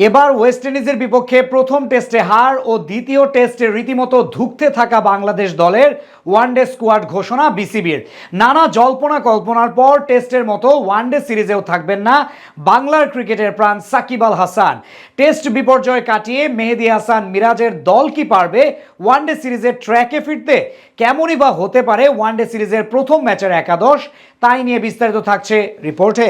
এবার ওয়েস্ট ইন্ডিজের বিপক্ষে প্রথম টেস্টে হার ও দ্বিতীয় টেস্টে রীতিমতো ধুঁকতে থাকা বাংলাদেশ দলের ওয়ানডে স্কোয়াড ঘোষণা বিসিবির। নানা জল্পনা কল্পনার পর টেস্টের মতো ওয়ানডে সিরিজেও থাকবেন না বাংলার ক্রিকেটের প্রাণ সাকিব আল হাসান। টেস্ট বিপর্যয় কাটিয়ে মেহেদী হাসান মিরাজের দল কি পারবে ওয়ানডে সিরিজের ট্র্যাকে ফিরতে? কেমনই বা হতে পারে ওয়ানডে সিরিজের প্রথম ম্যাচের একাদশ? তাই নিয়ে বিস্তারিত থাকছে রিপোর্টে।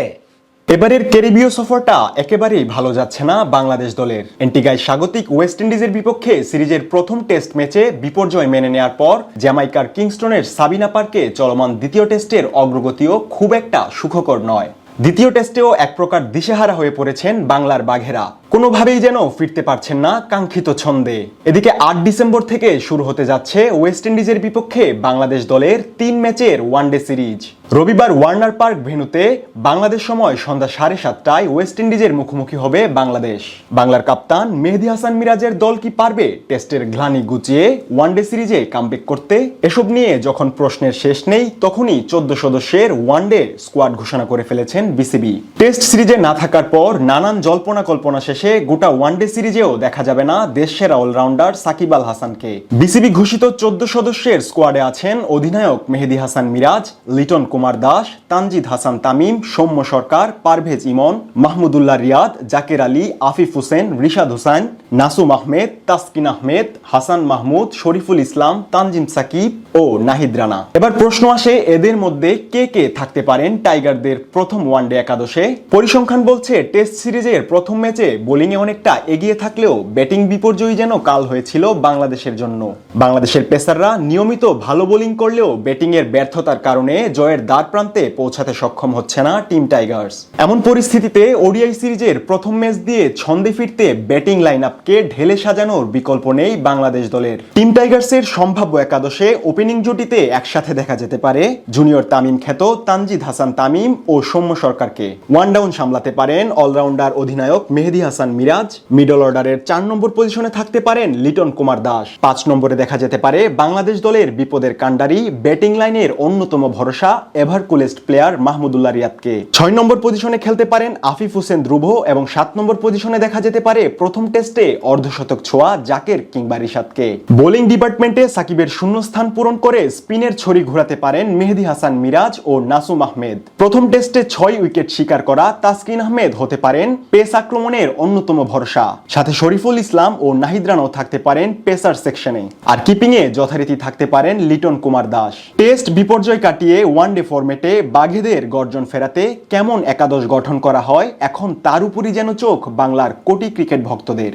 এবারের ক্যারিবীয় সফরটা একেবারেই ভালো যাচ্ছে না বাংলাদেশ দলের। এন্টিগায় স্বাগতিক ওয়েস্ট ইন্ডিজের বিপক্ষে সিরিজের প্রথম টেস্ট ম্যাচে বিপর্যয় মেনে নেওয়ার পর জ্যামাইকার কিংস্টনের সাবিনা পার্কে চলমান দ্বিতীয় টেস্টের অগ্রগতিও খুব একটা সুখকর নয়। দ্বিতীয় টেস্টেও এক প্রকার দিশেহারা হয়ে পড়েছেন বাংলার বাঘেরা, কোনোভাবেই যেন ফিরতে পারছেন না কাঙ্ক্ষিত ছন্দে। এদিকে ৮ ডিসেম্বর থেকে শুরু হতে যাচ্ছে ওয়েস্ট ইন্ডিজের বিপক্ষে বাংলাদেশ দলের ৩ ম্যাচের ওয়ানডে সিরিজ। রবিবার ওয়ার্নার পার্ক ভেন্যুতে বাংলাদেশ সময় সন্ধ্যা 7:30টায় ওয়েস্ট ইন্ডিজের মুখোমুখি হবে বাংলাদেশ। বাংলার কাপ্তান মেহেদী হাসান মিরাজের দল কি পারবে টেস্টের গ্লানি গুছিয়ে ওয়ানডে সিরিজে কামব্যাক করতে? এসব নিয়ে যখন প্রশ্নের শেষ নেই, তখনই 14 সদস্যের ওয়ানডে স্কোয়াড ঘোষণা করে ফেলেছেন বিসিবি। টেস্ট সিরিজে না থাকার পর নানান জল্পনা কল্পনা শেষে গোটা ওয়ানডে সিরিজেও দেখা যাবে না দেশসেরা অলরাউন্ডার সাকিব আল হাসানকে। বিসিবি ঘোষিত 14 সদস্যের স্কোয়াডে আছেন অধিনায়ক মেহেদী হাসান মিরাজ, লিটন কুমার দাস, তানজিদ হাসান তামিম, সৌম্য সরকার, পারভেজ ইমন, মাহমুদুল্লাহ রিয়াদ, জাকের আলী, আফিফ হোসেন, রিশাদ হোসেন, নাসুম আহমেদ, তাসকিন আহমেদ, হাসান মাহমুদ, শরীফুল ইসলাম, তানজিম সাকিব ও নাহিদ রানা। এবার প্রশ্ন আসে, এদের মধ্যে কে কে থাকতে পারেন টাইগারদের প্রথম ওয়ানডে একাদশে? পরিসংখ্যান বলছে টেস্ট সিরিজের প্রথম ম্যাচে বোলিংয়ে অনেকটা এগিয়ে থাকলেও ব্যাটিং বিপর্যয় যেন কাল হয়েছিল বাংলাদেশের জন্য। বাংলাদেশের পেসাররা নিয়মিত ভালো বোলিং করলেও ব্যাটিংয়ের ব্যর্থতার কারণে জয়ের দ্বার প্রান্তে পৌঁছাতে সক্ষম হচ্ছে না টিম টাইগার্স। এমন পরিস্থিতিতে ওডিআই সিরিজের প্রথম ম্যাচ দিয়ে ছন্দে ফিরতে ব্যাটিং লাইন আপকে ঢেলে সাজানোর বিকল্প নেই বাংলাদেশ দলের। টিম টাইগার্সের সম্ভাব্য একাদশে ওপেনিং জুটিতে একসাথে দেখা যেতে পারে জুনিয়র তামিম খ্যাত তানজিদ হাসান তামিম ও সৌম্য সরকারকে। ওয়ান ডাউন সামলাতে পারেন অলরাউন্ডার অধিনায়ক মেহেদী হাসান মিরাজ। মিডল অর্ডারের 4 নম্বর পজিশনে থাকতে পারেন লিটন কুমার দাস। 5 নম্বরে দেখা যেতে পারে বাংলাদেশ দলের বিপদের কাণ্ডারি ব্যাটিং লাইনের অন্যতম ভরসা এভারকুলেস্ট প্লেয়ার মাহমুদুল্লাহ রিয়াদকে। 6 নম্বর পজিশনে খেলতে পারেন আফিফ হোসেন ধ্রুব এবং 7 নম্বর পজিশনে দেখা যেতে পারে প্রথম টেস্টে অর্ধশতক ছোঁয়া জাকের কিংবা রিশাদকে। বোলিং ডিপার্টমেন্টে সাকিবের শূন্যস্থান পূরণ করে স্পিনের ছড়ি ঘোরাতে পারেন মেহেদী হাসান মিরাজ ও নাসুম আহমেদ। প্রথম টেস্টে 6 উইকেট শিকার করা তাসকিন আহমেদ হতে পারেন পেস আক্রমণের অন্যতম ভরসা। সাথে শরীফুল ইসলাম ও নাহিদ রানাও থাকতে পারেন পেসার সেকশনে। আর কিপিংয়ে যথারীতি থাকতে পারেন লিটন কুমার দাস। টেস্ট বিপর্যয় কাটিয়ে ওয়ানডে ফরম্যাটে বাঘেদের গর্জন ফেরাতে কেমন একাদশ গঠন করা হয়, এখন তার উপরই যেন চোখ বাংলার কোটি ক্রিকেট ভক্তদের।